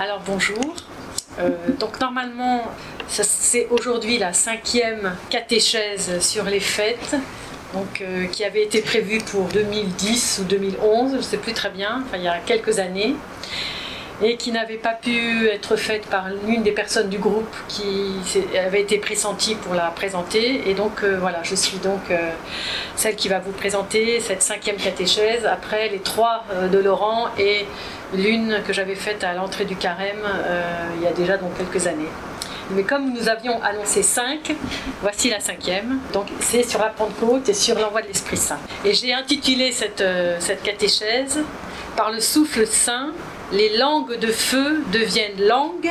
Alors bonjour, donc normalement c'est aujourd'hui la 5e catéchèse sur les fêtes, donc, qui avait été prévue pour 2010 ou 2011, je ne sais plus très bien, enfin il y a quelques années, et qui n'avait pas pu être faite par l'une des personnes du groupe qui avait été pressentie pour la présenter. Et donc voilà, je suis donc celle qui va vous présenter cette 5e catéchèse, après les 3 de Laurent et l'une que j'avais faite à l'entrée du carême il y a déjà donc quelques années. Mais comme nous avions annoncé 5, voici la 5e. Donc c'est sur la Pentecôte et sur l'envoi de l'Esprit Saint. Et j'ai intitulé cette catéchèse « Par le souffle saint, les langues de feu deviennent langues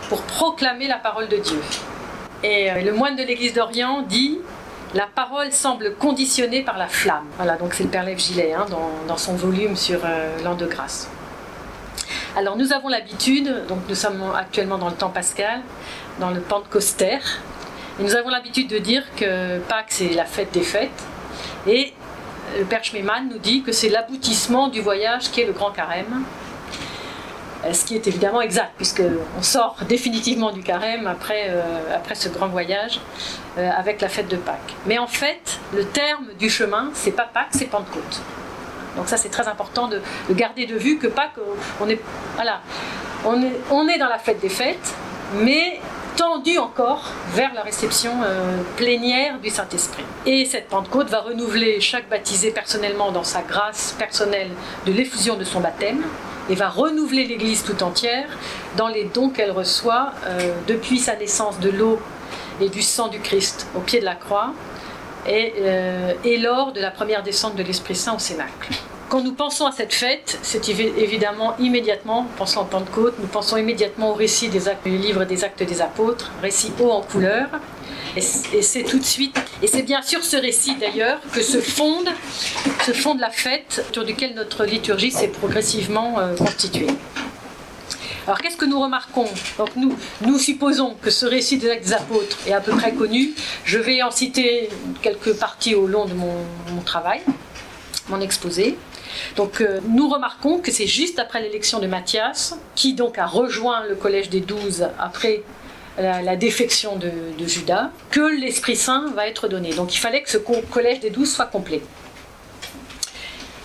pour proclamer la parole de Dieu. » Et le moine de l'Église d'Orient dit « La parole semble conditionnée par la flamme ». Voilà, donc c'est le Père Lève Gillet hein, dans son volume sur l'an de grâce. Alors nous avons l'habitude, donc nous sommes actuellement dans le temps pascal, dans le pentecostère, et nous avons l'habitude de dire que Pâques c'est la fête des fêtes, et le Père Schmemann nous dit que c'est l'aboutissement du voyage qui est le grand carême, ce qui est évidemment exact, puisqu'on sort définitivement du carême après ce grand voyage avec la fête de Pâques. Mais en fait, le terme du chemin, c'est pas Pâques, c'est Pentecôte. Donc ça c'est très important de garder de vue que Pâques, on est dans la fête des fêtes, mais tendu encore vers la réception plénière du Saint-Esprit. Et cette Pentecôte va renouveler chaque baptisé personnellement dans sa grâce personnelle de l'effusion de son baptême, et va renouveler l'Église tout entière dans les dons qu'elle reçoit depuis sa naissance de l'eau et du sang du Christ au pied de la croix, et lors de la première descente de l'Esprit Saint au Cénacle. Quand nous pensons à cette fête, c'est évidemment immédiatement, pensons en Pentecôte, nous pensons immédiatement au récit des actes, du livre des Actes des Apôtres, récit haut en couleur, et c'est tout de suite, et c'est bien sûr ce récit d'ailleurs que se fonde la fête autour duquel notre liturgie s'est progressivement constituée. Alors qu'est-ce que nous remarquons? Donc nous supposons que ce récit des Actes des Apôtres est à peu près connu. Je vais en citer quelques parties au long de mon travail, mon exposé. Donc nous remarquons que c'est juste après l'élection de Matthias, qui donc a rejoint le collège des 12 après la défection de Judas, que l'Esprit Saint va être donné. Donc il fallait que ce collège des 12 soit complet.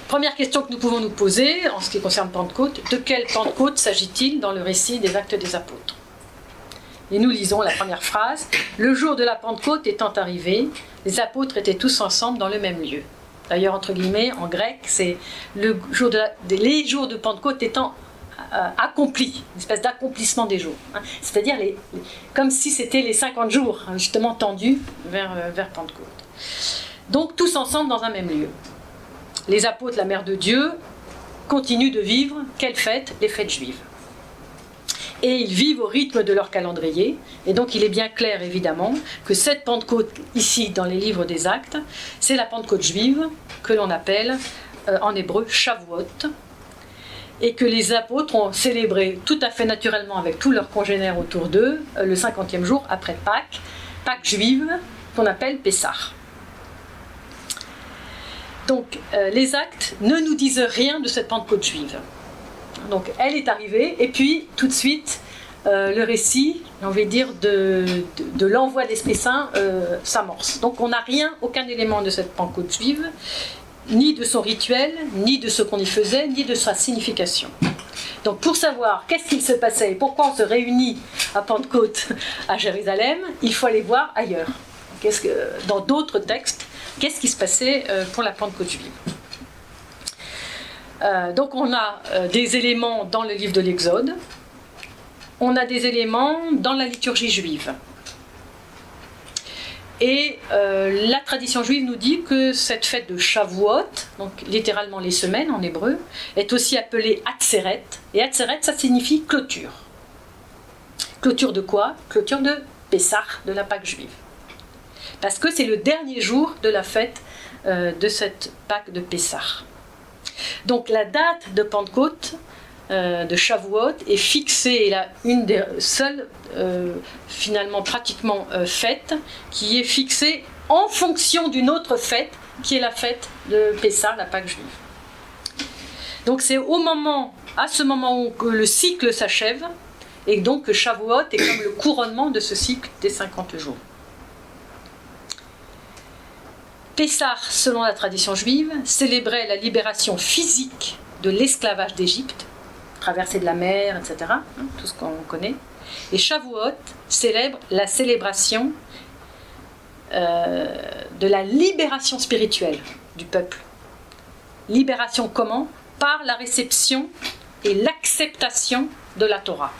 Première question que nous pouvons nous poser en ce qui concerne Pentecôte, de quelle Pentecôte s'agit-il dans le récit des Actes des Apôtres? Et nous lisons la première phrase. « Le jour de la Pentecôte étant arrivé, les apôtres étaient tous ensemble dans le même lieu. » D'ailleurs, entre guillemets, en grec, c'est les jours de Pentecôte étant accomplis, une espèce d'accomplissement des jours. Hein. C'est-à-dire comme si c'était les 50 jours, hein, justement tendus vers Pentecôte. Donc tous ensemble dans un même lieu. Les apôtres, la mère de Dieu, continuent de vivre, quelles fêtes? Les fêtes juives. Et ils vivent au rythme de leur calendrier, et donc il est bien clair évidemment que cette Pentecôte ici dans les livres des Actes, c'est la Pentecôte juive que l'on appelle en hébreu Shavuot, et que les apôtres ont célébré tout à fait naturellement avec tous leurs congénères autour d'eux le 50e jour après Pâques, Pâques juive qu'on appelle Pessah. Donc les Actes ne nous disent rien de cette Pentecôte juive. Donc elle est arrivée, et puis tout de suite, le récit, on va dire, de l'envoi de l'Esprit Saint s'amorce. Donc on n'a rien, aucun élément de cette Pentecôte juive, ni de son rituel, ni de ce qu'on y faisait, ni de sa signification. Donc pour savoir qu'est-ce qu'il se passait et pourquoi on se réunit à Pentecôte à Jérusalem, il faut aller voir ailleurs. Dans d'autres textes, qu'est-ce qui se passait pour la Pentecôte juive? Donc on a des éléments dans le livre de l'Exode, on a des éléments dans la liturgie juive. Et la tradition juive nous dit que cette fête de Shavuot, donc littéralement les semaines en hébreu, est aussi appelée Atzeret, et Atzeret ça signifie clôture. Clôture de quoi? Clôture de Pessah, de la Pâque juive. Parce que c'est le dernier jour de la fête de cette Pâque de Pessah. Donc la date de Pentecôte, de Shavuot, est fixée, et là une des seules, finalement pratiquement fêtes, qui est fixée en fonction d'une autre fête, qui est la fête de Pessah, la Pâque juive. Donc c'est à ce moment où le cycle s'achève, et donc que Shavuot est comme le couronnement de ce cycle des 50 jours. Pessah, selon la tradition juive, célébrait la libération physique de l'esclavage d'Égypte, traversée de la mer, etc., tout ce qu'on connaît. Et Shavuot célèbre la célébration de la libération spirituelle du peuple. Libération comment? Par la réception et l'acceptation de la Torah.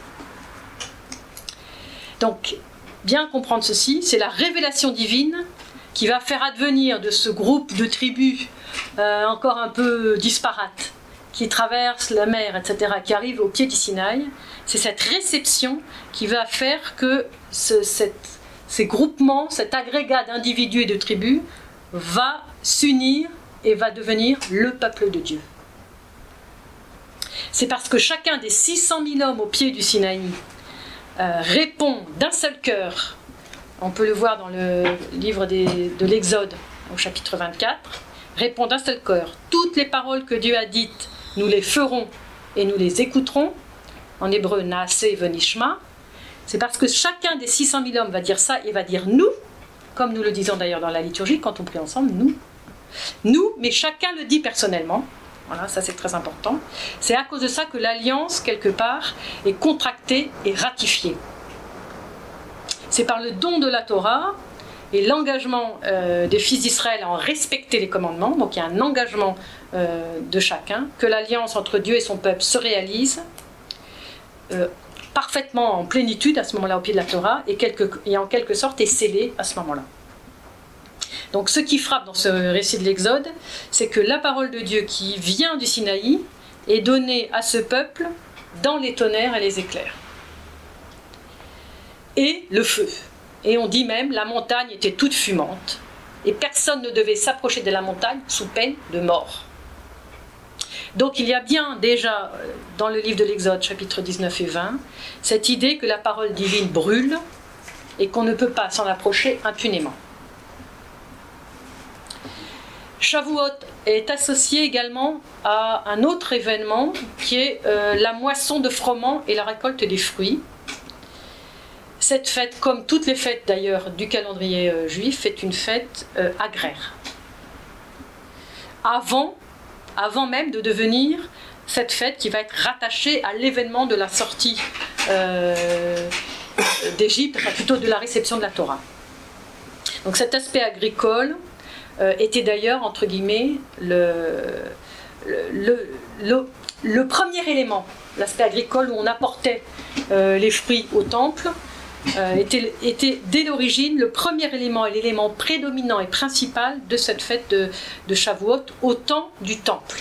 Donc, bien comprendre ceci, c'est la révélation divine qui va faire advenir de ce groupe de tribus encore un peu disparates, qui traversent la mer, etc., qui arrivent au pied du Sinaï. C'est cette réception qui va faire que ces groupements, cet agrégat d'individus et de tribus va s'unir et va devenir le peuple de Dieu. C'est parce que chacun des 600 000 hommes au pied du Sinaï répond d'un seul cœur. On peut le voir dans le livre de l'Exode, au chapitre 24, répond d'un seul cœur. Toutes les paroles que Dieu a dites, nous les ferons et nous les écouterons. En hébreu, Naaseh venishma. C'est parce que chacun des 600 000 hommes va dire ça et va dire nous, comme nous le disons d'ailleurs dans la liturgie, quand on prie ensemble, nous. Nous, mais chacun le dit personnellement. Voilà, ça c'est très important. C'est à cause de ça que l'alliance, quelque part, est contractée et ratifiée. C'est par le don de la Torah et l'engagement des fils d'Israël à en respecter les commandements, donc il y a un engagement de chacun, que l'alliance entre Dieu et son peuple se réalise parfaitement en plénitude à ce moment-là au pied de la Torah et en quelque sorte est scellée à ce moment-là. Donc ce qui frappe dans ce récit de l'Exode, c'est que la parole de Dieu qui vient du Sinaï est donnée à ce peuple dans les tonnerres et les éclairs. Et le feu. Et on dit même la montagne était toute fumante et personne ne devait s'approcher de la montagne sous peine de mort. Donc il y a bien déjà dans le livre de l'Exode, chapitre 19 et 20, cette idée que la parole divine brûle et qu'on ne peut pas s'en approcher impunément. Shavuot est associé également à un autre événement qui est la moisson de froment et la récolte des fruits. Cette fête, comme toutes les fêtes d'ailleurs du calendrier juif, est une fête agraire. Avant même de devenir cette fête qui va être rattachée à l'événement de la sortie d'Égypte, enfin plutôt de la réception de la Torah. Donc cet aspect agricole était d'ailleurs, entre guillemets, le premier élément, l'aspect agricole où on apportait les fruits au temple, était dès l'origine le premier élément et l'élément prédominant et principal de cette fête de Shavuot au temps du temple.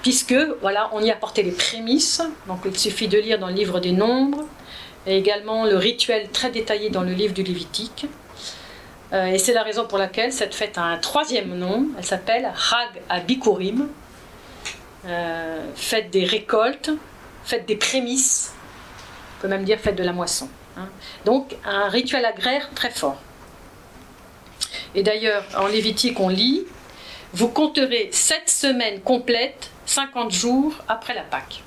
Puisque, voilà, on y apportait les prémices, donc il suffit de lire dans le livre des Nombres, et également le rituel très détaillé dans le livre du Lévitique. Et c'est la raison pour laquelle cette fête a un troisième nom, elle s'appelle Hag HaBikurim, fête des récoltes, fête des prémices, on peut même dire fête de la moisson. Donc un rituel agraire très fort. Et d'ailleurs, en Lévitique, on lit « Vous compterez 7 semaines complètes, 50 jours après la Pâque ».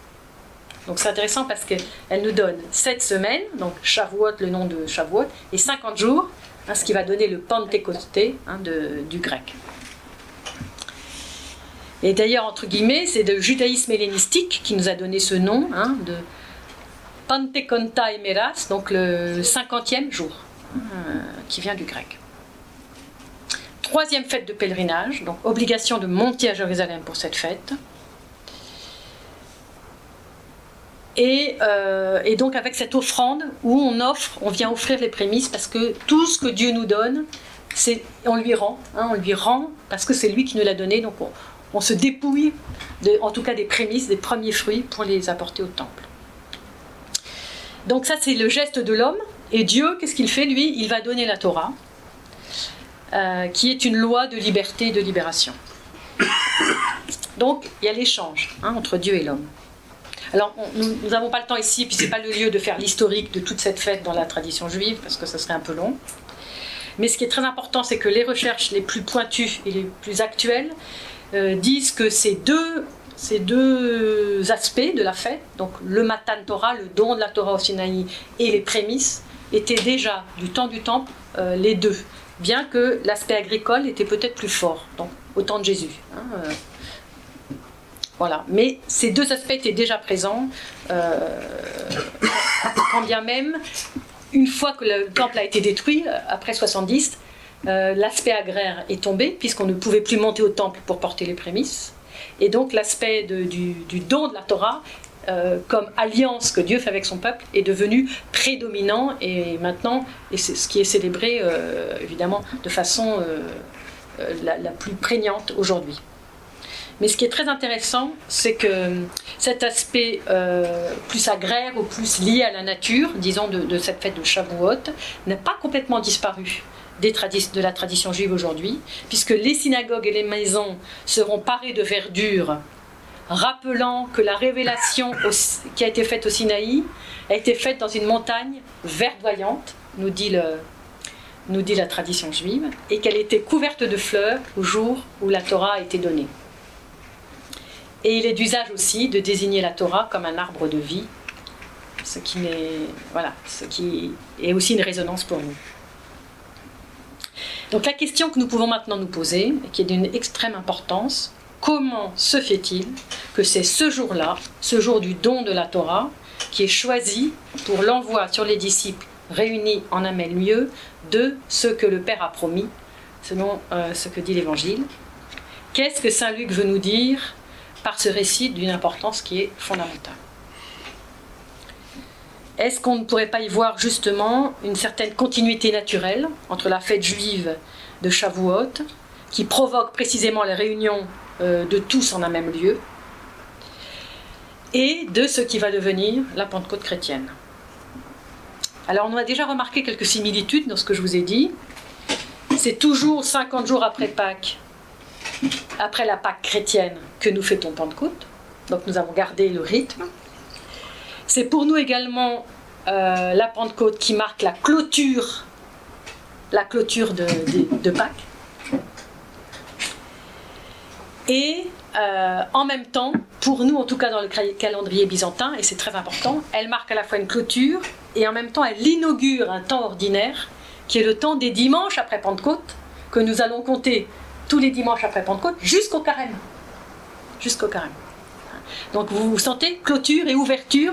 Donc c'est intéressant parce qu'elle nous donne 7 semaines, donc Shavuot, le nom de Shavuot, et 50 jours, ce qui va donner le Pentecosté du grec. Et d'ailleurs, entre guillemets, c'est le judaïsme hellénistique qui nous a donné ce nom, de Pentekonta Emeras, donc le 50e jour, qui vient du grec. Troisième fête de pèlerinage, donc obligation de monter à Jérusalem pour cette fête. Et donc avec cette offrande où on vient offrir les prémices parce que tout ce que Dieu nous donne, on lui rend parce que c'est lui qui nous l'a donné, donc on se dépouille, en tout cas des prémices, des premiers fruits pour les apporter au temple. Donc ça c'est le geste de l'homme, et Dieu, qu'est-ce qu'il fait lui? Il va donner la Torah, qui est une loi de liberté et de libération. Donc il y a l'échange entre Dieu et l'homme. Alors, nous n'avons pas le temps ici, puis ce n'est pas le lieu de faire l'historique de toute cette fête dans la tradition juive, parce que ce serait un peu long. Mais ce qui est très important, c'est que les recherches les plus pointues et les plus actuelles disent que ces deux ces deux aspects de la fête, donc le Matan Torah, le don de la Torah au Sinaï, et les prémices, étaient déjà, du temps du Temple, les deux, bien que l'aspect agricole était peut-être plus fort, donc au temps de Jésus. Voilà. Mais ces deux aspects étaient déjà présents, quand bien même, une fois que le temple a été détruit, après 70, l'aspect agraire est tombé, puisqu'on ne pouvait plus monter au temple pour porter les prémices. Et donc l'aspect du don de la Torah, comme alliance que Dieu fait avec son peuple, est devenu prédominant, et maintenant, et c'est ce qui est célébré, évidemment, de façon la plus prégnante aujourd'hui. Mais ce qui est très intéressant, c'est que cet aspect plus agraire ou plus lié à la nature, disons de cette fête de Shavuot, n'a pas complètement disparu de la tradition juive aujourd'hui, puisque les synagogues et les maisons seront parées de verdure, rappelant que la révélation qui a été faite au Sinaï a été faite dans une montagne verdoyante, nous dit la tradition juive, et qu'elle était couverte de fleurs au jour où la Torah a été donnée. Et il est d'usage aussi de désigner la Torah comme un arbre de vie, ce qui est aussi une résonance pour nous. Donc la question que nous pouvons maintenant nous poser, et qui est d'une extrême importance, comment se fait-il que c'est ce jour-là, ce jour du don de la Torah, qui est choisi pour l'envoi sur les disciples réunis en un même lieu de ce que le Père a promis, selon ce que dit l'Évangile. Qu'est-ce que Saint Luc veut nous dire par ce récit d'une importance qui est fondamentale? Est-ce qu'on ne pourrait pas y voir justement une certaine continuité naturelle entre la fête juive de Shavuot, qui provoque précisément les réunions de tous en un même lieu, et de ce qui va devenir la Pentecôte chrétienne? Alors on a déjà remarqué quelques similitudes dans ce que je vous ai dit. C'est toujours 50 jours après Pâques, après la Pâque chrétienne, que nous fêtons Pentecôte. Donc nous avons gardé le rythme. C'est pour nous également la Pentecôte qui marque la clôture de Pâques. Et en même temps, pour nous, en tout cas dans le calendrier byzantin, et c'est très important, elle marque à la fois une clôture et en même temps elle inaugure un temps ordinaire qui est le temps des dimanches après Pentecôte, que nous allons compter tous les dimanches après Pentecôte jusqu'au carême. Jusqu'au carême. Donc vous sentez clôture et ouverture,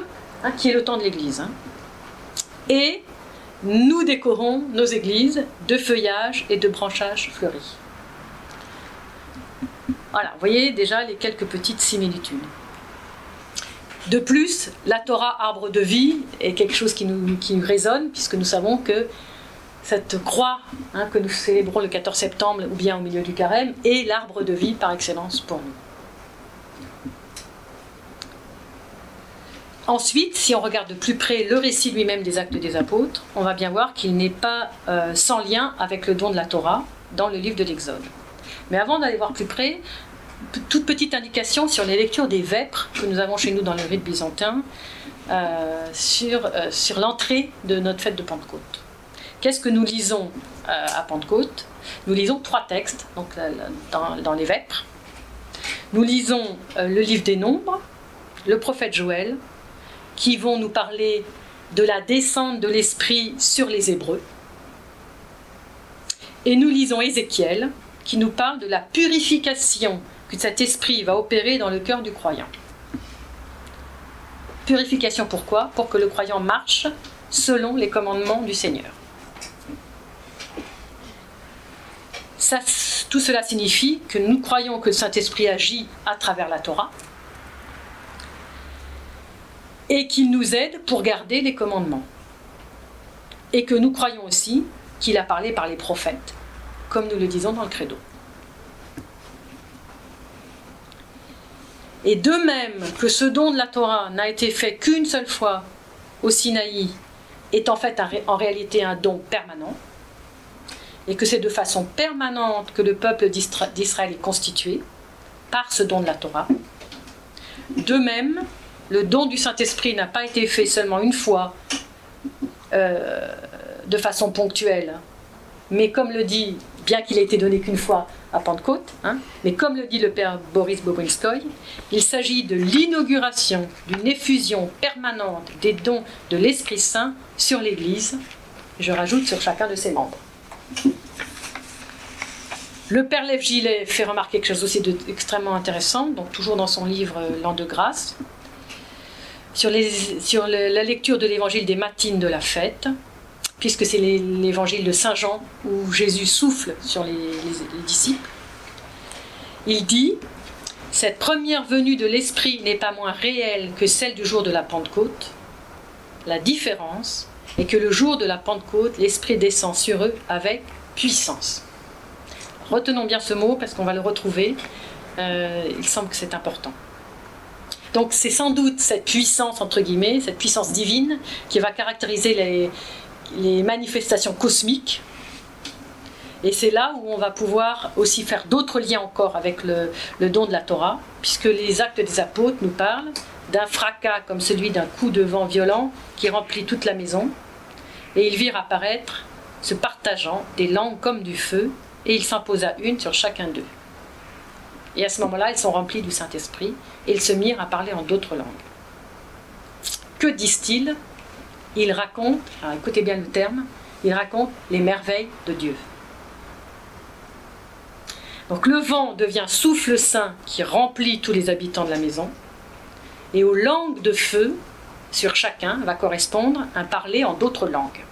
qui est le temps de l'Église. Et nous décorons nos églises de feuillages et de branchages fleuris. Voilà, vous voyez déjà les quelques petites similitudes. De plus, la Torah, arbre de vie, est quelque chose qui nous résonne, puisque nous savons que cette croix que nous célébrons le 14 septembre ou bien au milieu du carême est l'arbre de vie par excellence pour nous. Ensuite, si on regarde de plus près le récit lui-même des Actes des Apôtres, on va bien voir qu'il n'est pas sans lien avec le don de la Torah dans le livre de l'Exode. Mais avant d'aller voir plus près, toute petite indication sur les lectures des vêpres que nous avons chez nous dans le rite byzantin sur l'entrée de notre fête de Pentecôte. Qu'est-ce que nous lisons à Pentecôte? Nous lisons 3 textes donc, dans les vêpres. Nous lisons le livre des Nombres, le prophète Joël, qui vont nous parler de la descente de l'Esprit sur les Hébreux. Et nous lisons Ézéchiel, qui nous parle de la purification que cet Esprit va opérer dans le cœur du croyant. Purification pourquoi? Pour que le croyant marche selon les commandements du Seigneur. Tout cela signifie que nous croyons que le Saint-Esprit agit à travers la Torah et qu'il nous aide pour garder les commandements. Et que nous croyons aussi qu'il a parlé par les prophètes, comme nous le disons dans le Credo. Et de même que ce don de la Torah n'a été fait qu'une seule fois au Sinaï, est en fait en réalité un don permanent, et que c'est de façon permanente que le peuple d'Israël est constitué par ce don de la Torah. De même, le don du Saint-Esprit n'a pas été fait seulement une fois de façon ponctuelle, mais comme le dit bien qu'il ait été donné qu'une fois à Pentecôte, hein, mais comme le dit le père Boris Bobrinskoy, il s'agit de l'inauguration d'une effusion permanente des dons de l'Esprit Saint sur l'Église, je rajoute sur chacun de ses membres. Le père Lev Gillet fait remarquer quelque chose aussi d'extrêmement intéressant, donc toujours dans son livre L'An de grâce, sur la lecture de l'évangile des matines de la fête, puisque c'est l'évangile de Saint Jean où Jésus souffle sur les disciples. Il dit « Cette première venue de l'Esprit n'est pas moins réelle que celle du jour de la Pentecôte. La différence est que le jour de la Pentecôte, l'Esprit descend sur eux avec puissance. » Retenons bien ce mot parce qu'on va le retrouver. Il semble que c'est important. Donc c'est sans doute cette puissance, entre guillemets, cette puissance divine qui va caractériser les manifestations cosmiques. Et c'est là où on va pouvoir aussi faire d'autres liens encore avec le don de la Torah, puisque les actes des apôtres nous parlent d'un fracas comme celui d'un coup de vent violent qui remplit toute la maison. Et ils virent apparaître, se partageant, des langues comme du feu, et il s'imposa une sur chacun d'eux. Et à ce moment-là, ils sont remplis du Saint-Esprit, et ils se mirent à parler en d'autres langues. Que disent-ils? Ils racontent, alors écoutez bien le terme, ils racontent les merveilles de Dieu. Donc le vent devient souffle saint qui remplit tous les habitants de la maison, et aux langues de feu, sur chacun, va correspondre un parler en d'autres langues.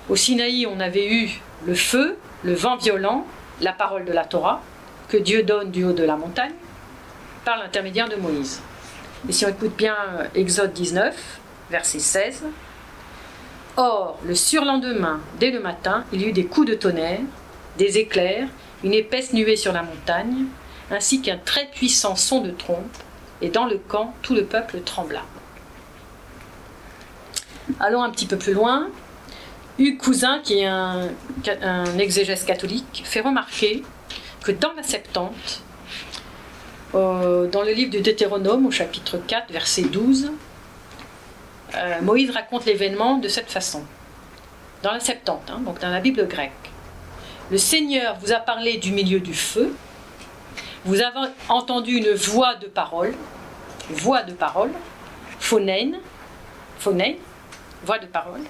Au Sinaï, on avait eu le feu, le vent violent, la parole de la Torah, que Dieu donne du haut de la montagne, par l'intermédiaire de Moïse. Et si on écoute bien Exode 19, verset 16, « Or, le surlendemain, dès le matin, il y eut des coups de tonnerre, des éclairs, une épaisse nuée sur la montagne, ainsi qu'un très puissant son de trompe, et dans le camp, tout le peuple trembla. » Allons un petit peu plus loin. Hugues Cousin, qui est un exégèse catholique, fait remarquer que dans la Septante, dans le livre du Deutéronome, au chapitre 4, verset 12, Moïse raconte l'événement de cette façon. Dans la Septante, hein, donc dans la Bible grecque. Le Seigneur vous a parlé du milieu du feu, vous avez entendu une voix de parole, phonein, voix de parole,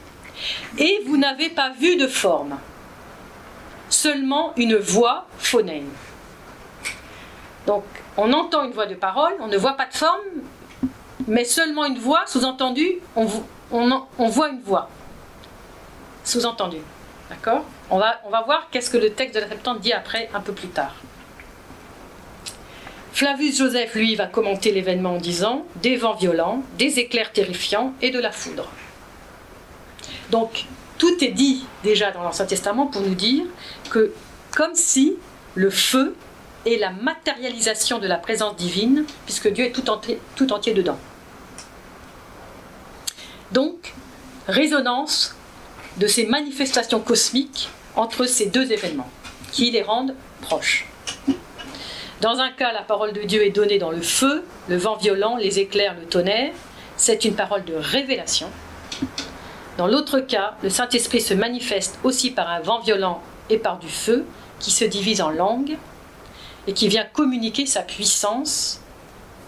et vous n'avez pas vu de forme, seulement une voix phonein. Donc, on entend une voix de parole, on ne voit pas de forme, mais seulement une voix, sous-entendu, on voit une voix. Sous-entendu. D'accord ? On va voir qu'est-ce que le texte de la Septante dit après, un peu plus tard. Flavius Joseph, lui, va commenter l'événement en disant « Des vents violents, des éclairs terrifiants et de la foudre ». Donc, tout est dit déjà dans l'Ancien Testament pour nous dire que, comme si le feu est la matérialisation de la présence divine, puisque Dieu est tout entier dedans. Donc, résonance de ces manifestations cosmiques entre ces deux événements, qui les rendent proches. Dans un cas, la parole de Dieu est donnée dans le feu, le vent violent, les éclairs, le tonnerre. C'est une parole de révélation. Dans l'autre cas, le Saint-Esprit se manifeste aussi par un vent violent et par du feu qui se divise en langues et qui vient communiquer sa puissance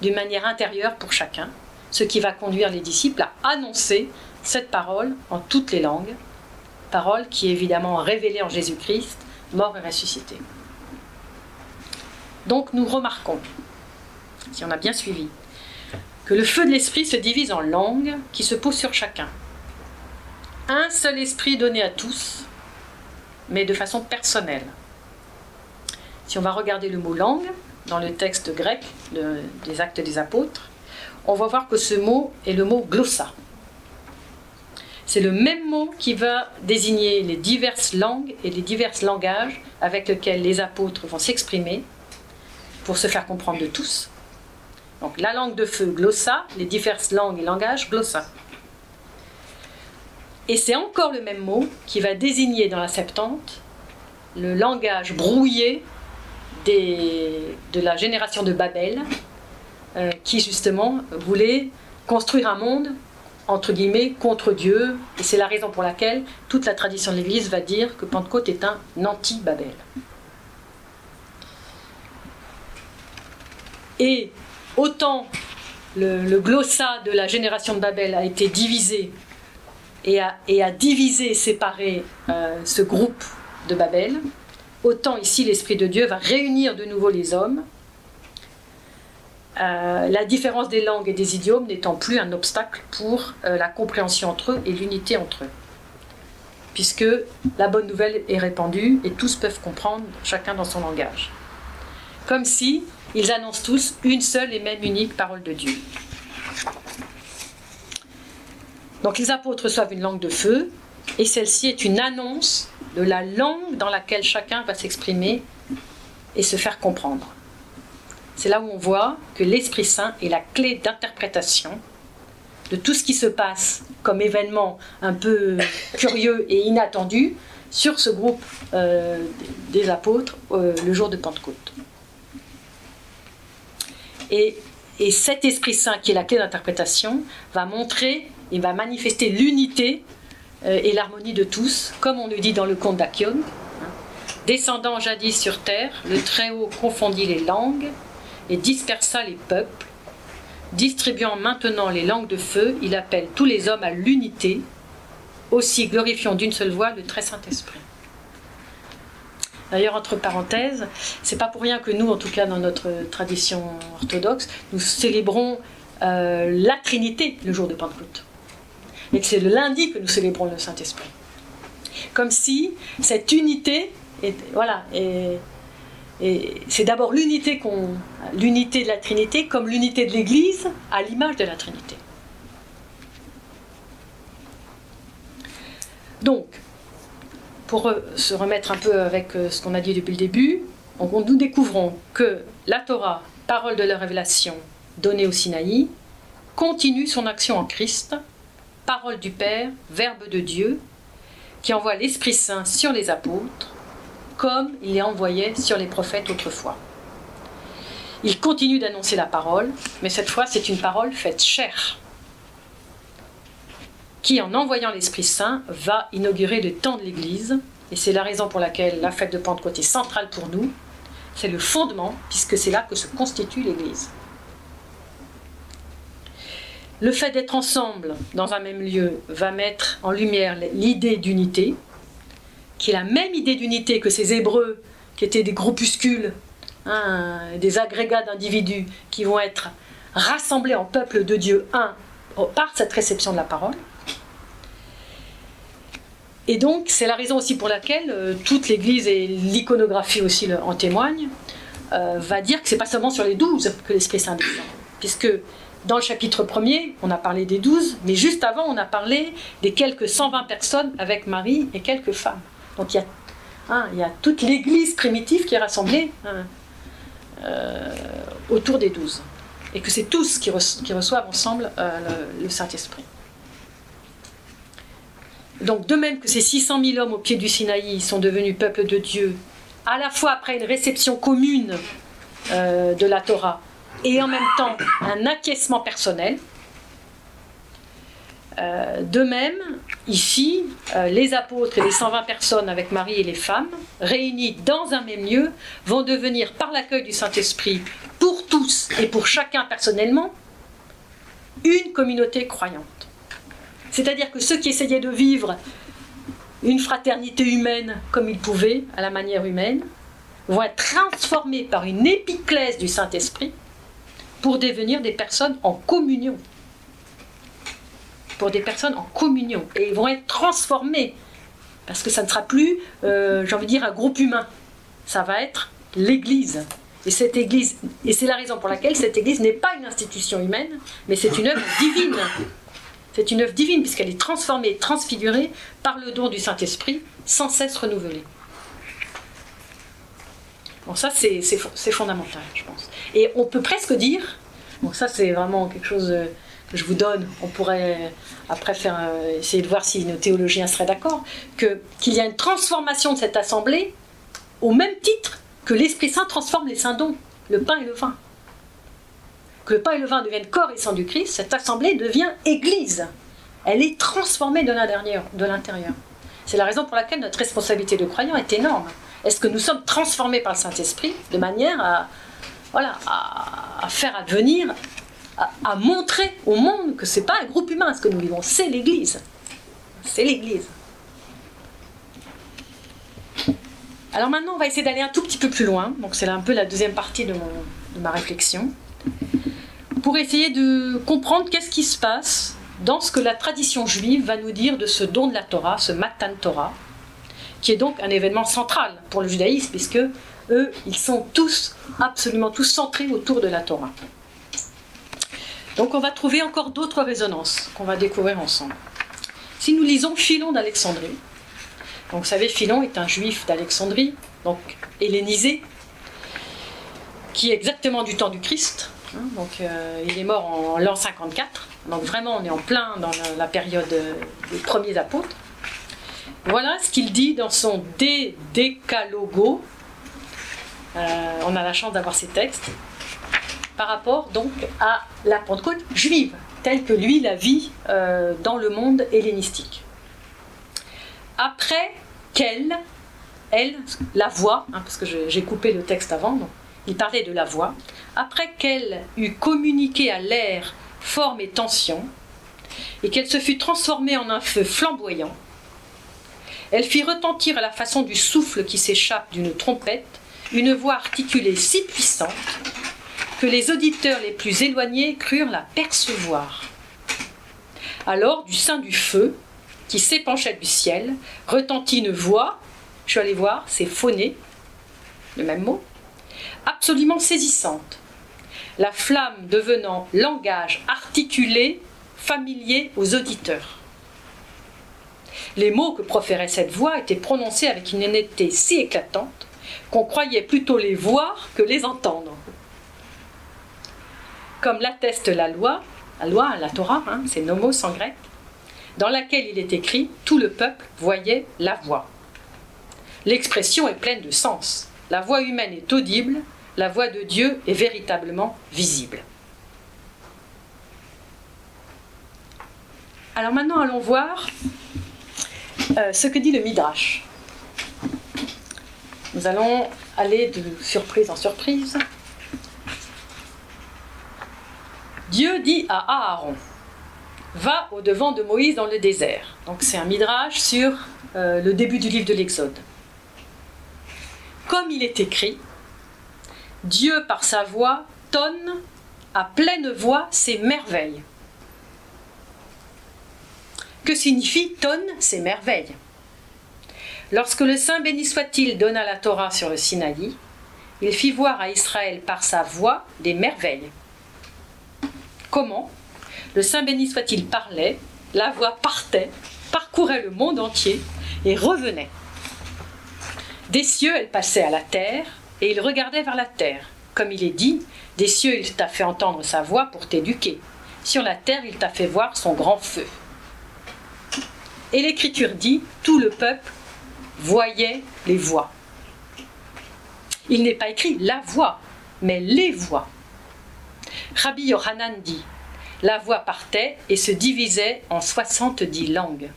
d'une manière intérieure pour chacun, ce qui va conduire les disciples à annoncer cette parole en toutes les langues, parole qui est évidemment révélée en Jésus-Christ, mort et ressuscité. Donc nous remarquons, si on a bien suivi, que le feu de l'esprit se divise en langues qui se posent sur chacun. Un seul esprit donné à tous, mais de façon personnelle. Si on va regarder le mot langue, dans le texte grec des Actes des Apôtres, on va voir que ce mot est le mot glossa. C'est le même mot qui va désigner les diverses langues et les divers langages avec lesquels les apôtres vont s'exprimer pour se faire comprendre de tous. Donc la langue de feu, glossa, les diverses langues et langages, glossa. Et c'est encore le même mot qui va désigner dans la Septante le langage brouillé de la génération de Babel qui justement voulait construire un monde entre guillemets, contre Dieu, et c'est la raison pour laquelle toute la tradition de l'Église va dire que Pentecôte est un anti-Babel. Et autant le glossa de la génération de Babel a été divisé et a divisé et séparé ce groupe de Babel, autant ici l'Esprit de Dieu va réunir de nouveau les hommes, la différence des langues et des idiomes n'étant plus un obstacle pour la compréhension entre eux et l'unité entre eux. Puisque la bonne nouvelle est répandue et tous peuvent comprendre, chacun dans son langage. Comme si ils annoncent tous une seule et même unique parole de Dieu. Donc les apôtres reçoivent une langue de feu, et celle-ci est une annonce de la langue dans laquelle chacun va s'exprimer et se faire comprendre. C'est là où on voit que l'Esprit Saint est la clé d'interprétation de tout ce qui se passe comme événement un peu curieux et inattendu sur ce groupe des apôtres le jour de Pentecôte. Et cet Esprit Saint qui est la clé d'interprétation va montrer et va manifester l'unité et l'harmonie de tous, comme on le dit dans le conte d'Achion. Descendant jadis sur terre, le Très-Haut confondit les langues et dispersa les peuples. Distribuant maintenant les langues de feu, il appelle tous les hommes à l'unité, aussi glorifiant d'une seule voix le très Saint-Esprit. D'ailleurs, entre parenthèses, c'est pas pour rien que nous, en tout cas dans notre tradition orthodoxe, nous célébrons la Trinité le jour de Pentecôte. Et que c'est le lundi que nous célébrons le Saint-Esprit. Comme si cette unité, et c'est d'abord l'unité de la Trinité comme l'unité de l'Église à l'image de la Trinité. Donc, pour se remettre un peu avec ce qu'on a dit depuis le début, nous découvrons que la Torah, parole de la révélation donnée au Sinaï, continue son action en Christ, parole du Père, Verbe de Dieu, qui envoie l'Esprit Saint sur les apôtres, comme il les envoyait sur les prophètes autrefois. Il continue d'annoncer la parole, mais cette fois c'est une parole faite chair, qui en envoyant l'Esprit Saint va inaugurer le temps de l'Église, et c'est la raison pour laquelle la fête de Pentecôte est centrale pour nous, c'est le fondement, puisque c'est là que se constitue l'Église. Le fait d'être ensemble dans un même lieu va mettre en lumière l'idée d'unité, qui est la même idée d'unité que ces Hébreux, qui étaient des groupuscules, des agrégats d'individus, qui vont être rassemblés en peuple de Dieu un par cette réception de la parole. Et donc, c'est la raison aussi pour laquelle toute l'Église, et l'iconographie aussi en témoigne, va dire que ce n'est pas seulement sur les 12 que l'Esprit Saint descend. Puisque dans le chapitre 1er, on a parlé des 12, mais juste avant, on a parlé des quelques 120 personnes avec Marie et quelques femmes. Donc il y a toute l'Église primitive qui est rassemblée autour des 12. Et que c'est tous qui reçoivent ensemble le Saint-Esprit. Donc de même que ces 600 000 hommes au pied du Sinaï sont devenus peuple de Dieu, à la fois après une réception commune de la Torah, et en même temps un acquiescement personnel, de même, ici, les apôtres et les 120 personnes avec Marie et les femmes, réunis dans un même lieu, vont devenir, par l'accueil du Saint-Esprit, pour tous et pour chacun personnellement, une communauté croyante. C'est-à-dire que ceux qui essayaient de vivre une fraternité humaine comme ils pouvaient, à la manière humaine, vont être transformés par une épiclèse du Saint-Esprit pour devenir des personnes en communion. Pour des personnes en communion. Et ils vont être transformés. Parce que ça ne sera plus, j'ai envie de dire, un groupe humain. Ça va être l'Église. Et cette Église, et c'est la raison pour laquelle cette Église n'est pas une institution humaine, mais c'est une œuvre divine. C'est une œuvre divine, puisqu'elle est transformée, transfigurée par le don du Saint-Esprit, sans cesse renouvelée. Bon, ça, c'est fondamental, je pense. Et on peut presque dire, bon, ça, c'est vraiment quelque chose que je vous donne, on pourrait après essayer de voir si nos théologiens seraient d'accord, qu'il y a une transformation de cette assemblée au même titre que l'Esprit Saint transforme les saints dons, le pain et le vin. Que le pain et le vin deviennent corps et sang du Christ, cette assemblée devient Église. Elle est transformée de l'intérieur. C'est la raison pour laquelle notre responsabilité de croyant est énorme. Est-ce que nous sommes transformés par le Saint-Esprit de manière à faire advenir, à montrer au monde que ce n'est pas un groupe humain ce que nous vivons, c'est l'Église. C'est l'Église. Alors maintenant, on va essayer d'aller un tout petit peu plus loin. Donc c'est un peu la deuxième partie de ma réflexion. Pour essayer de comprendre qu'est-ce qui se passe dans ce que la tradition juive va nous dire de ce don de la Torah, ce Matan Torah, qui est donc un événement central pour le judaïsme, puisque eux, ils sont tous, absolument tous centrés autour de la Torah. Donc on va trouver encore d'autres résonances qu'on va découvrir ensemble. Si nous lisons Philon d'Alexandrie, donc vous savez, Philon est un juif d'Alexandrie, donc hellénisé, qui est exactement du temps du Christ. Donc il est mort en l'an 54, donc vraiment on est en plein dans la période des premiers apôtres. Voilà ce qu'il dit dans son De Decalogo. On a la chance d'avoir ces textes par rapport donc à la Pentecôte juive, telle que lui la vit dans le monde hellénistique. Après qu'elle, la voix, parce que j'ai coupé le texte avant, donc, il parlait de la voix, après qu'elle eut communiqué à l'air forme et tension, et qu'elle se fut transformée en un feu flamboyant, elle fit retentir à la façon du souffle qui s'échappe d'une trompette une voix articulée si puissante que les auditeurs les plus éloignés crurent la percevoir. Alors, du sein du feu, qui s'épanchait du ciel, retentit une voix, je suis allée voir, c'est phoné, le même mot, absolument saisissante, la flamme devenant langage articulé, familier aux auditeurs. Les mots que proférait cette voix étaient prononcés avec une netteté si éclatante qu'on croyait plutôt les voir que les entendre. Comme l'atteste la loi, la Torah, c'est nomos en grec, dans laquelle il est écrit « Tout le peuple voyait la voix ». L'expression est pleine de sens. La voix humaine est audible, la voix de Dieu est véritablement visible. Alors maintenant, allons voir ce que dit le Midrash. Nous allons aller de surprise en surprise. Dieu dit à Aaron, va au-devant de Moïse dans le désert. Donc c'est un Midrash sur le début du livre de l'Exode. Comme il est écrit, Dieu par sa voix tonne à pleine voix ses merveilles. Que signifie tonne ses merveilles? Lorsque le Saint béni soit-il donna la Torah sur le Sinaï, il fit voir à Israël par sa voix des merveilles. Comment? Le Saint béni soit-il parlait, la voix partait, parcourait le monde entier et revenait. Des cieux, elle passait à la terre, et il regardait vers la terre. Comme il est dit, des cieux, il t'a fait entendre sa voix pour t'éduquer. Sur la terre, il t'a fait voir son grand feu. Et l'Écriture dit, tout le peuple voyait les voix. Il n'est pas écrit la voix, mais les voix. Rabbi Yochanan dit, la voix partait et se divisait en 70 langues,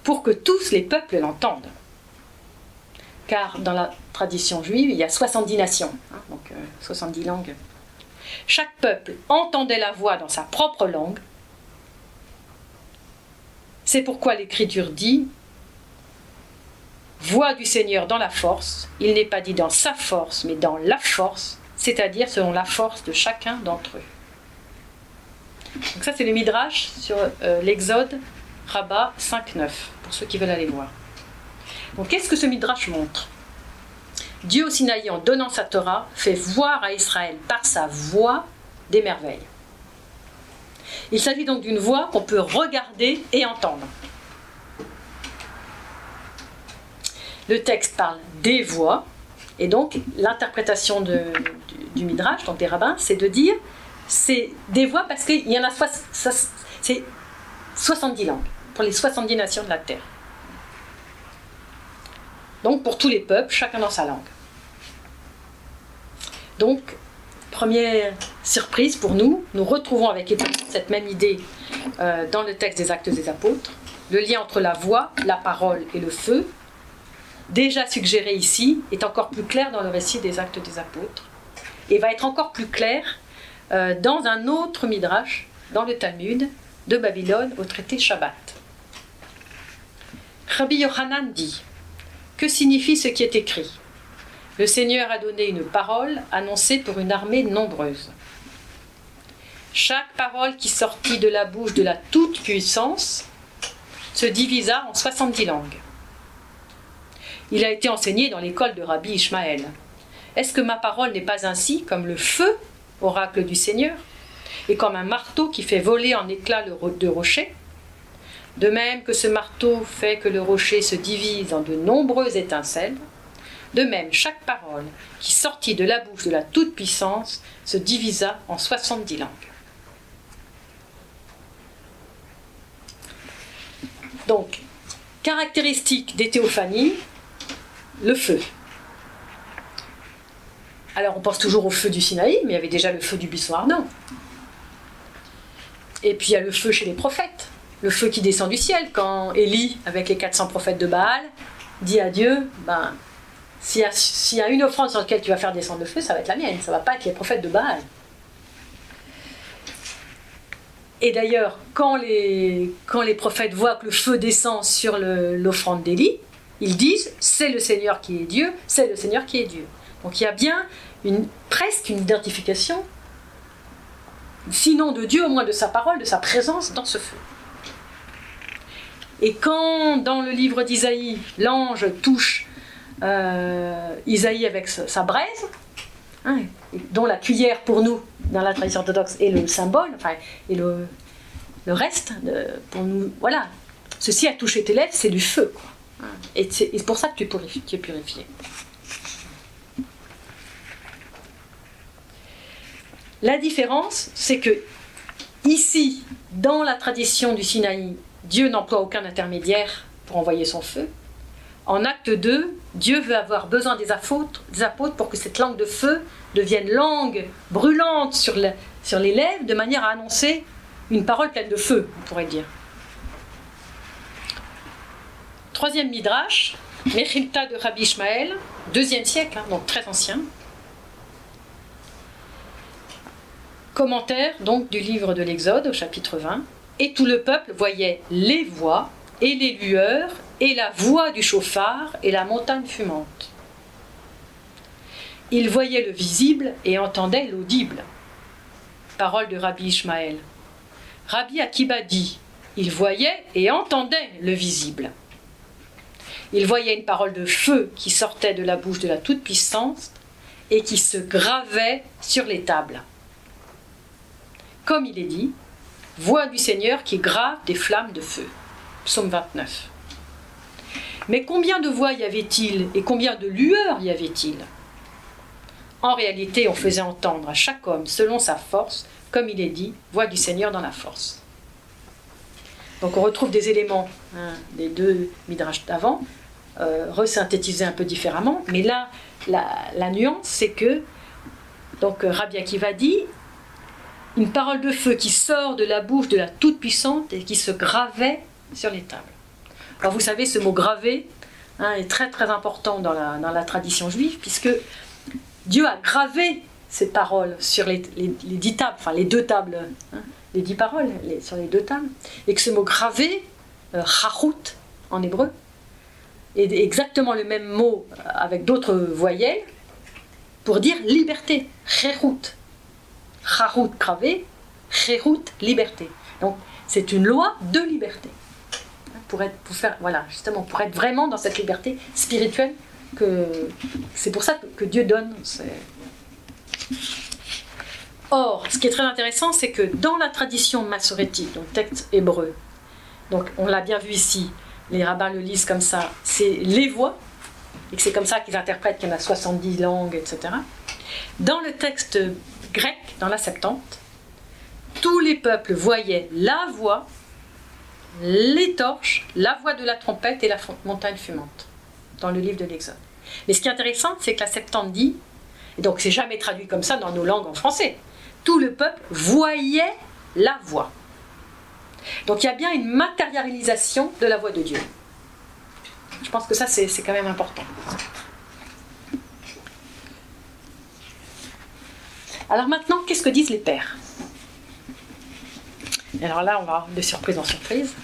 pour que tous les peuples l'entendent. Car dans la tradition juive, il y a 70 nations, donc 70 langues. Chaque peuple entendait la voix dans sa propre langue. C'est pourquoi l'Écriture dit « Voix du Seigneur dans la force », il n'est pas dit dans sa force, mais dans la force, c'est-à-dire selon la force de chacun d'entre eux. Donc ça c'est le Midrash sur l'Exode, Rabbah 5.9, pour ceux qui veulent aller voir. Donc qu'est-ce que ce Midrash montre? Dieu au Sinaï, en donnant sa Torah, fait voir à Israël par sa voix des merveilles. Il s'agit donc d'une voix qu'on peut regarder et entendre. Le texte parle des voix, et donc l'interprétation du Midrash, donc des rabbins, c'est de dire c'est des voix parce qu'il y en a c'est 70 langues, pour les 70 nations de la terre. Donc pour tous les peuples, chacun dans sa langue. Donc première surprise pour nous, nous retrouvons avec étonnement cette même idée dans le texte des Actes des Apôtres. Le lien entre la voix, la parole et le feu, déjà suggéré ici, est encore plus clair dans le récit des Actes des Apôtres et va être encore plus clair dans un autre midrash, dans le Talmud de Babylone, au traité Shabbat. Rabbi Yochanan dit: que signifie ce qui est écrit? Le Seigneur a donné une parole annoncée pour une armée nombreuse. Chaque parole qui sortit de la bouche de la toute-puissance se divisa en 70 langues. Il a été enseigné dans l'école de Rabbi Ishmaël. Est-ce que ma parole n'est pas ainsi comme le feu, oracle du Seigneur, et comme un marteau qui fait voler en éclats de rocher? De même que ce marteau fait que le rocher se divise en de nombreuses étincelles, de même chaque parole qui sortit de la bouche de la toute-puissance se divisa en 70 langues. Donc, caractéristique des théophanies, le feu. Alors on pense toujours au feu du Sinaï, mais il y avait déjà le feu du buisson ardent. Et puis il y a le feu chez les prophètes, le feu qui descend du ciel, quand Élie, avec les 400 prophètes de Baal, dit à Dieu, ben, s'il y a une offrande sur laquelle tu vas faire descendre le feu, ça va être la mienne, ça ne va pas être les prophètes de Baal. Et d'ailleurs, quand les prophètes voient que le feu descend sur l'offrande d'Élie, ils disent, c'est le Seigneur qui est Dieu, c'est le Seigneur qui est Dieu. Donc il y a bien presque une identification, sinon de Dieu, au moins de sa parole, de sa présence dans ce feu. Et quand, dans le livre d'Isaïe, l'ange touche Isaïe avec sa braise, hein, dont la cuillère pour nous, dans la tradition orthodoxe, est le symbole, enfin, et le reste, pour nous, voilà, ceci a touché tes lèvres, c'est du feu, quoi. Et c'est pour ça que tu es purifié. La différence, c'est que ici, dans la tradition du Sinaï, Dieu n'emploie aucun intermédiaire pour envoyer son feu. En acte 2, Dieu veut avoir besoin des apôtres pour que cette langue de feu devienne langue brûlante sur les lèvres, de manière à annoncer une parole pleine de feu, on pourrait dire. Troisième midrash, Mechilta de Rabbi Ishmael, 2e siècle, hein, donc très ancien. Commentaire donc du livre de l'Exode au chapitre 20. Et tout le peuple voyait les voix et les lueurs et la voix du chauffard et la montagne fumante. Il voyait le visible et entendait l'audible. Parole de Rabbi Ishmael. Rabbi Akiba dit, il voyait et entendait le visible. Il voyait une parole de feu qui sortait de la bouche de la Toute-Puissance et qui se gravait sur les tables. Comme il est dit, voix du Seigneur qui grave des flammes de feu. Psaume 29. Mais combien de voix y avait-il et combien de lueurs y avait-il? En réalité, on faisait entendre à chaque homme selon sa force, comme il est dit, voix du Seigneur dans la force. Donc on retrouve des éléments des deux midrash d'avant, resynthétisés un peu différemment, mais là, la nuance, c'est que, donc Rabbi Akiva dit, une parole de feu qui sort de la bouche de la Toute-Puissante et qui se gravait sur les tables. Alors vous savez, ce mot gravé est très très important dans la tradition juive, puisque Dieu a gravé ces paroles sur les 10 tables, enfin les 2 tables, les 10 paroles sur les 2 tables, et que ce mot gravé, charut en hébreu, est exactement le même mot avec d'autres voyelles pour dire liberté, cherut. Charut gravé, cherut liberté. Donc c'est une loi de liberté. Pour être vraiment dans cette liberté spirituelle, c'est pour ça que Dieu donne. Or, ce qui est très intéressant, c'est que dans la tradition massorétique, donc texte hébreu, donc on l'a bien vu ici, les rabbins le lisent comme ça, c'est les voix, et que c'est comme ça qu'ils interprètent qu'il y en a 70 langues, etc. Dans le texte grec, dans la Septante, tous les peuples voyaient la voix, les torches, la voix de la trompette et la montagne fumante, dans le livre de l'Exode. Mais ce qui est intéressant, c'est que la Septante dit, Et donc c'est jamais traduit comme ça dans nos langues en français. Tout le peuple voyait la voix. Donc il y a bien une matérialisation de la voix de Dieu. Je pense que ça c'est quand même important. Alors maintenant, qu'est-ce que disent les pères? Alors là, on va avoir de surprise en surprise.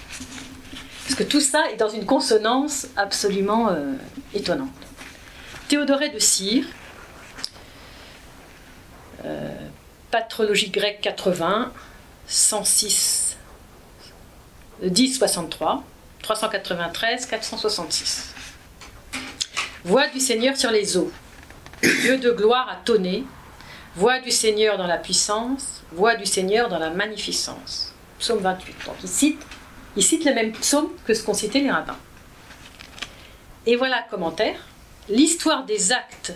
Parce que tout ça est dans une consonance absolument étonnante. Théodoré de Cire, patrologie grecque 80, 106, 1063, 393, 466. Voix du Seigneur sur les eaux. Dieu de gloire a tonné. Voix du Seigneur dans la puissance. Voix du Seigneur dans la magnificence. Psaume 28. Donc il cite le même psaume que ce qu'ont cité les rabbins. Et voilà le commentaire. L'histoire des actes.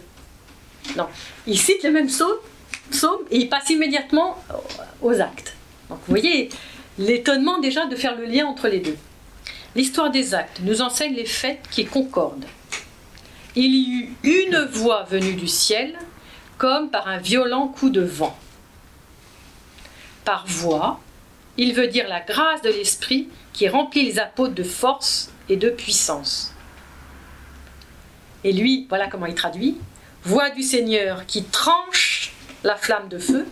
Non, il cite le même psaume et il passe immédiatement aux actes. Donc vous voyez l'étonnement déjà de faire le lien entre les deux. L'histoire des actes nous enseigne les faits qui concordent. Il y eut une voix venue du ciel, comme par un violent coup de vent. Par voix, il veut dire la grâce de l'Esprit qui remplit les apôtres de force et de puissance. Et lui, voilà comment il traduit. Voix du Seigneur qui tranche la flamme de feu.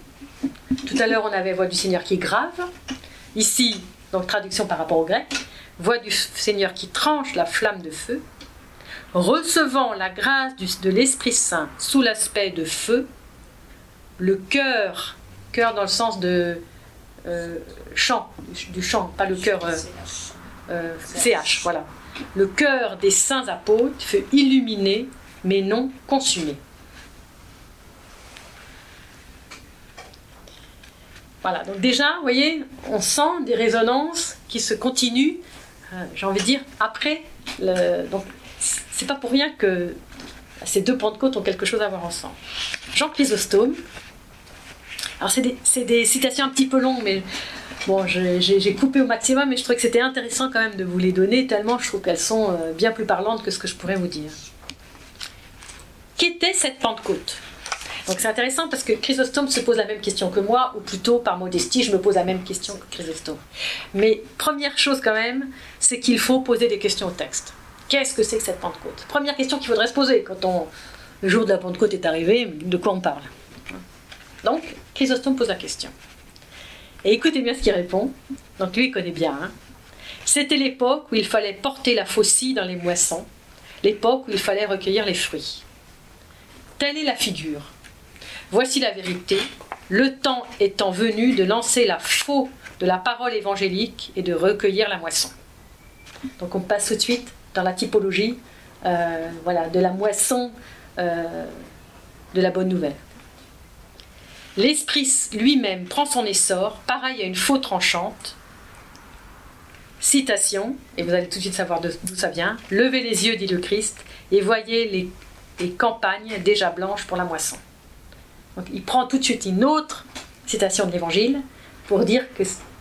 Tout à l'heure, on avait voix du Seigneur qui grave. Ici, donc traduction par rapport au grec. Voix du Seigneur qui tranche la flamme de feu. Recevant la grâce de l'Esprit Saint sous l'aspect de feu, le cœur dans le sens de chant, du chant, pas le cœur CH, voilà. Le cœur des saints apôtres fut illuminé, mais non consumé. Voilà, donc déjà, vous voyez, on sent des résonances qui se continuent, j'ai envie de dire, après. Donc, c'est pas pour rien que ces deux Pentecôtes ont quelque chose à voir ensemble. Jean Chrysostome. Alors c'est des citations un petit peu longues, mais bon, j'ai coupé au maximum, mais je trouvais que c'était intéressant quand même de vous les donner, tellement je trouve qu'elles sont bien plus parlantes que ce que je pourrais vous dire. Qu'était cette Pentecôte? Donc c'est intéressant parce que Chrysostome se pose la même question que moi, ou plutôt par modestie, je me pose la même question que Chrysostome. Mais première chose quand même, c'est qu'il faut poser des questions au texte. Qu'est-ce que c'est que cette Pentecôte? Première question qu'il faudrait se poser quand le jour de la Pentecôte est arrivé, de quoi on parle? Donc, Chrysostome pose la question. Et écoutez bien ce qu'il répond. Donc lui, il connaît bien. Hein. C'était l'époque où il fallait porter la faucille dans les moissons, l'époque où il fallait recueillir les fruits. Telle est la figure. Voici la vérité. Le temps étant venu de lancer la faux de la parole évangélique et de recueillir la moisson. Donc on passe tout de suite dans la typologie voilà, de la moisson de la bonne nouvelle. L'esprit lui-même prend son essor, pareil à une faux tranchante. Citation, et vous allez tout de suite savoir d'où ça vient. Levez les yeux, dit le Christ, et voyez les campagnes déjà blanches pour la moisson. Donc il prend tout de suite une autre citation de l'Évangile pour dire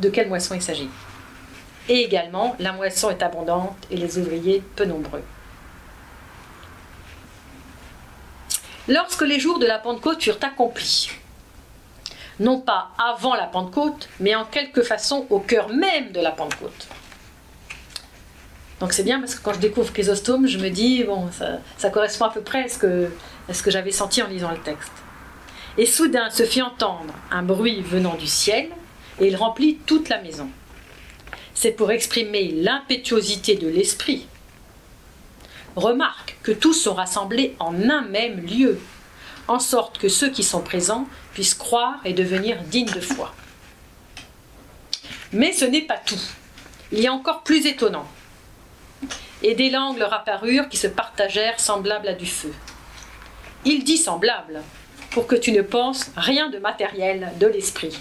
de quelle moisson il s'agit. Et également, la moisson est abondante et les ouvriers peu nombreux. Lorsque les jours de la Pentecôte furent accomplis, non pas avant la Pentecôte, mais en quelque façon au cœur même de la Pentecôte. Donc c'est bien parce que quand je découvre Chrysostome, je me dis, bon, ça correspond à peu près à ce que j'avais senti en lisant le texte. Et soudain se fit entendre un bruit venant du ciel, et il remplit toute la maison. C'est pour exprimer l'impétuosité de l'esprit. Remarque que tous sont rassemblés en un même lieu, en sorte que ceux qui sont présents puissent croire et devenir dignes de foi. Mais ce n'est pas tout. Il y a encore plus étonnant. Et des langues leur apparurent qui se partagèrent semblables à du feu. Il dit semblable, pour que tu ne penses rien de matériel de l'esprit.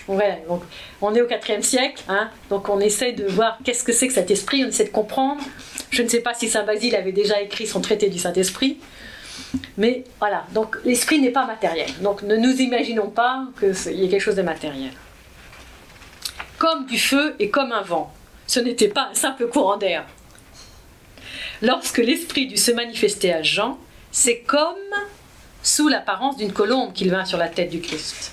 Ouais, donc on est au IVe siècle, hein, donc on essaie de voir qu'est-ce que c'est que cet esprit, on essaie de comprendre. Je ne sais pas si Saint Basile avait déjà écrit son traité du Saint-Esprit, mais voilà, donc l'esprit n'est pas matériel, donc ne nous imaginons pas qu'il y ait quelque chose de matériel. Comme du feu et comme un vent, ce n'était pas un simple courant d'air. Lorsque l'esprit dut se manifester à Jean, c'est comme sous l'apparence d'une colombe qu'il vint sur la tête du Christ.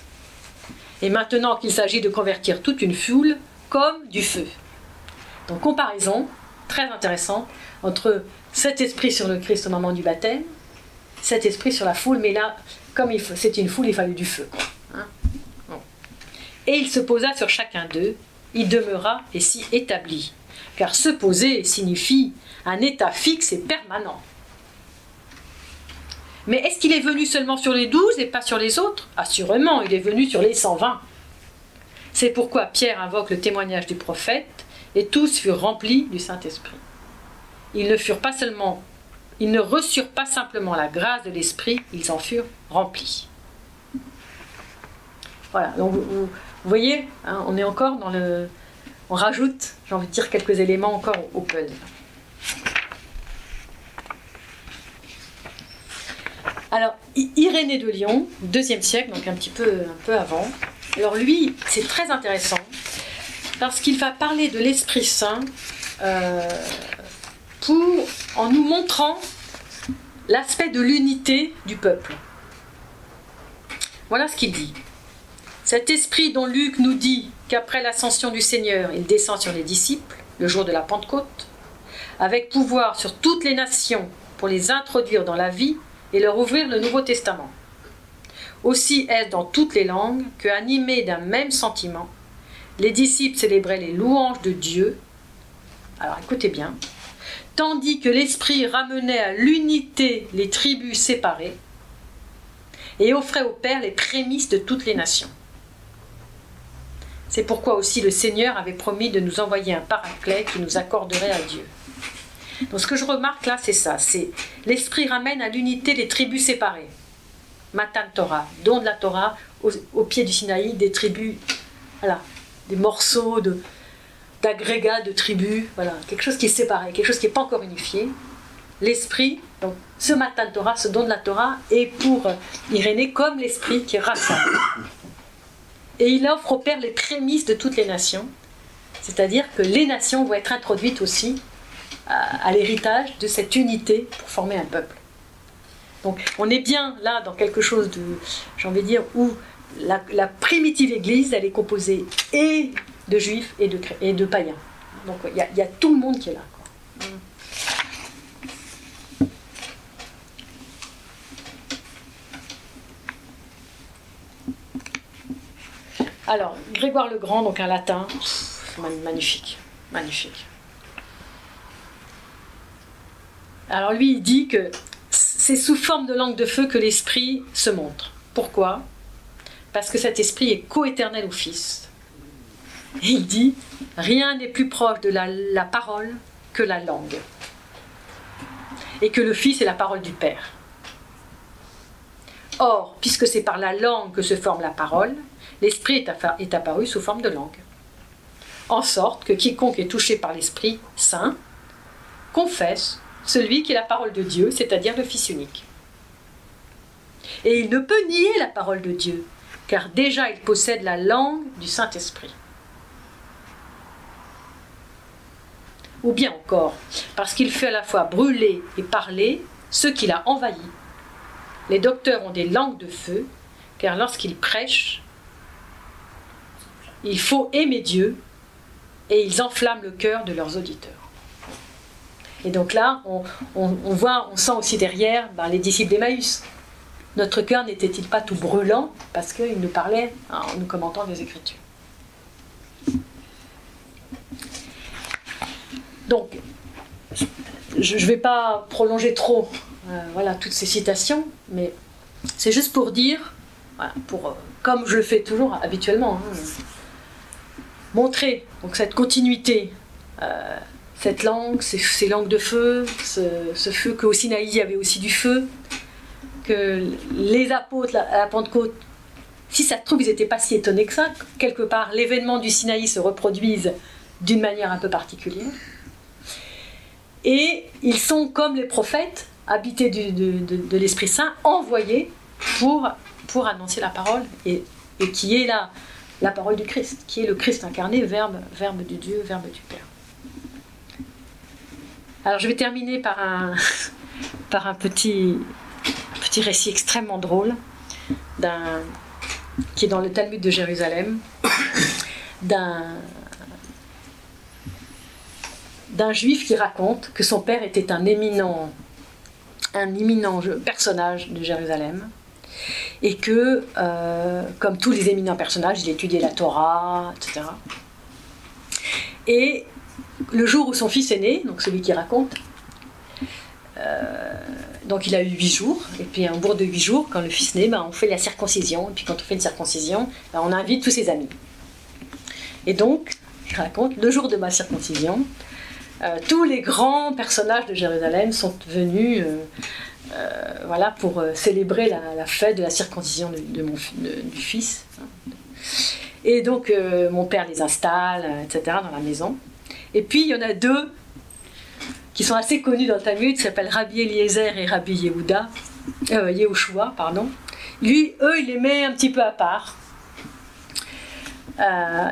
Et maintenant qu'il s'agit de convertir toute une foule comme du feu. Donc comparaison très intéressante entre cet esprit sur le Christ au moment du baptême, cet esprit sur la foule, mais là, comme c'est une foule, il fallait du feu. Hein? Bon. Et il se posa sur chacun d'eux, il demeura et s'y établit. Car se poser signifie un état fixe et permanent. Mais est-ce qu'il est venu seulement sur les 12 et pas sur les autres? Assurément, il est venu sur les 120. C'est pourquoi Pierre invoque le témoignage du prophète, et tous furent remplis du Saint-Esprit. Ils ne reçurent pas simplement la grâce de l'Esprit, ils en furent remplis. Voilà, donc vous voyez, hein, on est encore dans le... On rajoute, j'ai envie de dire, quelques éléments encore au puzzle. Alors, Irénée de Lyon, 2e siècle, donc un peu avant. Alors lui, c'est très intéressant, parce qu'il va parler de l'Esprit Saint en nous montrant l'aspect de l'unité du peuple. Voilà ce qu'il dit. Cet esprit dont Luc nous dit qu'après l'ascension du Seigneur, il descend sur les disciples, le jour de la Pentecôte, avec pouvoir sur toutes les nations pour les introduire dans la vie et leur ouvrir le Nouveau Testament. Aussi est-ce dans toutes les langues que, animés d'un même sentiment, les disciples célébraient les louanges de Dieu. Alors écoutez bien. Tandis que l'Esprit ramenait à l'unité les tribus séparées et offrait au Père les prémices de toutes les nations. C'est pourquoi aussi le Seigneur avait promis de nous envoyer un paraclet qui nous accorderait à Dieu. Donc ce que je remarque là, c'est ça, c'est l'Esprit ramène à l'unité les tribus séparées. Matan Torah, don de la Torah, au pied du Sinaï, des tribus, voilà, des morceaux d'agrégats de tribus, voilà, quelque chose qui est séparé, quelque chose qui n'est pas encore unifié. L'Esprit, donc ce Matan Torah, ce don de la Torah, est pour Irénée comme l'Esprit qui rassemble. Et il offre au Père les prémices de toutes les nations, c'est-à-dire que les nations vont être introduites aussi à l'héritage de cette unité pour former un peuple. Donc on est bien là dans quelque chose de, j'ai envie de dire, où la primitive Église, elle est composée et de juifs et de païens. Donc il y a tout le monde qui est là, quoi. Alors, Grégoire le Grand, donc un latin, magnifique, magnifique. Alors lui, il dit que c'est sous forme de langue de feu que l'Esprit se montre. Pourquoi? Parce que cet Esprit est coéternel au Fils. Et il dit, rien n'est plus proche de la parole que la langue. Et que le Fils est la parole du Père. Or, puisque c'est par la langue que se forme la parole, l'Esprit est apparu sous forme de langue. En sorte que quiconque est touché par l'Esprit Saint confesse celui qui est la parole de Dieu, c'est-à-dire le Fils unique. Et il ne peut nier la parole de Dieu, car déjà il possède la langue du Saint-Esprit. Ou bien encore, parce qu'il fait à la fois brûler et parler ce qu'il a envahi. Les docteurs ont des langues de feu, car lorsqu'ils prêchent, il faut aimer Dieu, et ils enflamment le cœur de leurs auditeurs. Et donc là, on sent aussi derrière les disciples d'Emmaüs. Notre cœur n'était-il pas tout brûlant parce qu'ils nous parlaient en nous commentant des Écritures. Donc, je ne vais pas prolonger trop voilà, toutes ces citations, mais c'est juste pour dire, voilà, comme je le fais toujours habituellement, montrer donc, cette continuité, cette langue, ces langues de feu, ce feu qu'au Sinaï il y avait aussi du feu, que les apôtres à la Pentecôte, si ça se trouve, ils n'étaient pas si étonnés que ça, quelque part l'événement du Sinaï se reproduise d'une manière un peu particulière. Et ils sont comme les prophètes, habités de l'Esprit Saint, envoyés pour annoncer la parole, et qui est la parole du Christ, qui est le Christ incarné, verbe de Dieu, verbe du Père. Alors je vais terminer par un petit petit récit extrêmement drôle qui est dans le Talmud de Jérusalem, d'un juif qui raconte que son père était un éminent personnage de Jérusalem, et que, comme tous les éminents personnages, il étudiait la Torah, etc. Et le jour où son fils est né, donc celui qui raconte, donc il a eu 8 jours, et puis un bout de 8 jours, quand le fils naît, on fait la circoncision, et puis quand on fait une circoncision, on invite tous ses amis. Et donc, il raconte, le jour de ma circoncision, tous les grands personnages de Jérusalem sont venus voilà, pour célébrer la fête de la circoncision du fils. Et donc, mon père les installe, etc., dans la maison. Et puis, il y en a 2 qui sont assez connus dans le Talmud, qui s'appellent Rabbi Eliezer et Rabbi Yehoshua, pardon. Eux, il les met un petit peu à part.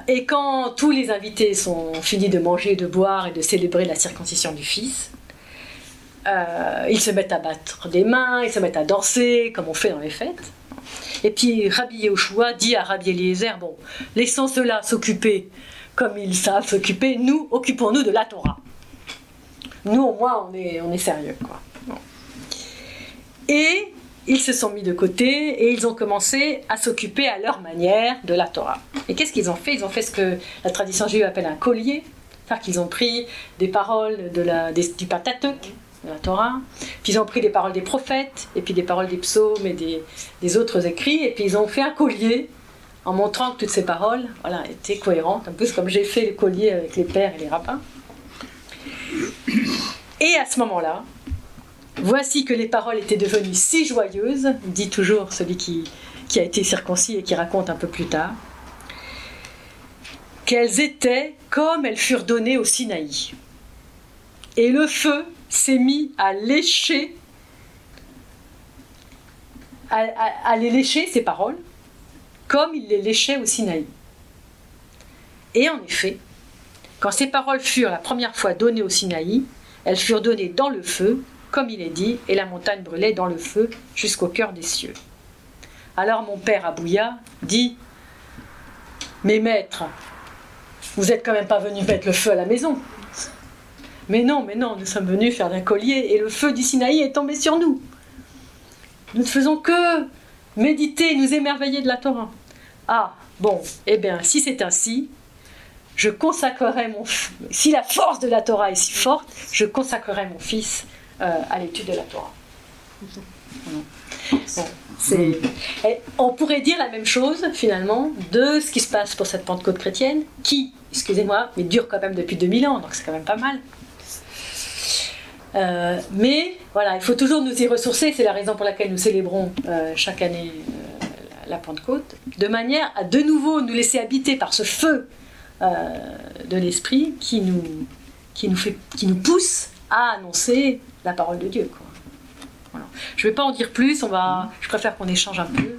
Et quand tous les invités sont finis de manger, de boire et de célébrer la circoncision du fils, ils se mettent à battre des mains, ils se mettent à danser, comme on fait dans les fêtes. Et puis Rabbi Yehoshua dit à Rabbi Eliezer, bon, laissons ceux-là s'occuper comme ils savent s'occuper, nous, occupons-nous de la Torah. Nous, au moins, on est sérieux, quoi. Bon. Et ils se sont mis de côté et ils ont commencé à s'occuper à leur manière de la Torah. Et qu'est-ce qu'ils ont fait? Ils ont fait ce que la tradition juive appelle un collier, c'est-à-dire qu'ils ont pris des paroles du Pentateuque, de la Torah, puis ils ont pris des paroles des prophètes, et puis des paroles des psaumes et des autres écrits, et puis ils ont fait un collier en montrant que toutes ces paroles, voilà, étaient cohérentes, un peu comme j'ai fait le collier avec les pères et les rabbins. Et à ce moment-là, voici que les paroles étaient devenues si joyeuses, dit toujours celui qui a été circoncis et qui raconte un peu plus tard, qu'elles étaient comme elles furent données au Sinaï. Et le feu s'est mis à lécher, à les lécher, ces paroles, comme il les léchait au Sinaï. Et en effet, quand ces paroles furent la première fois données au Sinaï, elles furent données dans le feu, comme il est dit, et la montagne brûlait dans le feu jusqu'au cœur des cieux. Alors mon père Abouya dit « Mais maître, vous n'êtes quand même pas venu mettre le feu à la maison. » Mais non, nous sommes venus faire d'un collier et le feu du Sinaï est tombé sur nous. Nous ne faisons que méditer, nous émerveiller de la Torah. Ah, bon, eh bien, si c'est ainsi, je consacrerai si la force de la Torah est si forte, je consacrerai mon fils à l'étude de la Torah. Bon, on pourrait dire la même chose, finalement, de ce qui se passe pour cette Pentecôte chrétienne, qui, excusez-moi, mais dure quand même depuis 2000 ans, donc c'est quand même pas mal. Mais voilà, il faut toujours nous y ressourcer, c'est la raison pour laquelle nous célébrons chaque année la Pentecôte, de manière à de nouveau nous laisser habiter par ce feu de l'esprit qui nous pousse à annoncer la parole de Dieu, quoi. Voilà. Je ne vais pas en dire plus, je préfère qu'on échange un peu.